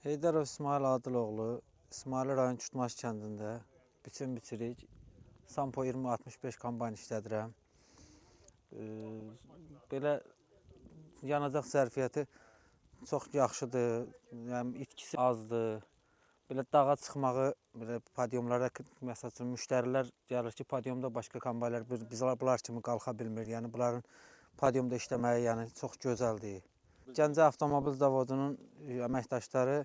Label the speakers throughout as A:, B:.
A: Heydərov İsmail Adiloğlu, İsmail rayon Kütmaş kəndində biçim biçirik. Sampo 2065 kombayn işlədirəm. Belə yanacaq zərfiyyəti çox yaxşıdır, yəni itkisi azdır. Belə dağa çıxmağı, belə podyumlara, məsəl üçün müştərilər gəlir ki, podyumda başqa kombaynlar bunlar kimi qalxa bilmir. Yəni bunların podyumda işləməyi yəni çox gözəldir. Gəncə Avtomobil Zavodunun əməkdaşları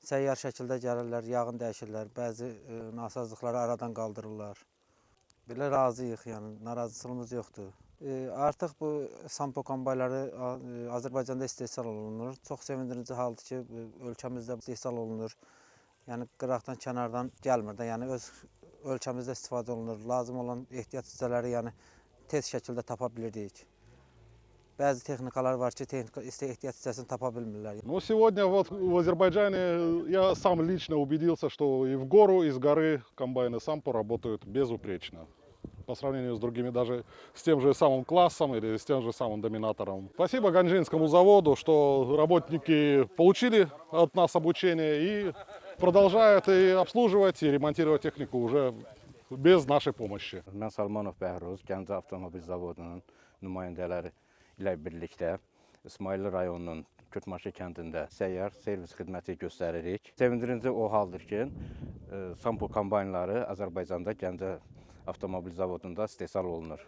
A: səyyar şəkildə gəlirlər, yağın dəyişirlər, bəzi nasazlıqları aradan qaldırırlar. Belə razıyıq, yəni narazılığımız yoxdur. Artıq bu Sampo kombaynları Azərbaycanda istehsal olunur. Çox sevindirici haldır ki, ölkəmizdə istehsal olunur. Yəni qıraqdan, kənardan gəlmir də, yəni öz ölkəmizdə istifadə olunur. Lazım olan ehtiyat hissələri yəni tez şəkildə tapa bilirik. Bəzi texnikalar var ki, ehtiyat hissəsini tapa bilmirlər.
B: Ну, сегодня вот в Азербайджане я сам лично убедился, что и в гору, и с горы комбайны Сампо работают безупречно. По сравнению с другими, даже с тем же самым классом или с тем же самым доминатором. Спасибо Ганжинскому заводу, что работники получили от нас обучение и продолжают и обслуживать, и ремонтировать технику уже без нашей помощи.
C: Mən Salmanov Bəhruz, Gəncə Avtomobil Zavodunun nümayəndələri ilə birlikdə İsmail rayonunun Kütmaşı kəndində səyyar servis xidməti göstəririk. Sevindirici o haldır ki, Sampo kombaynları Azərbaycanda Gəncə Avtomobil Zavodunda istehsal olunur.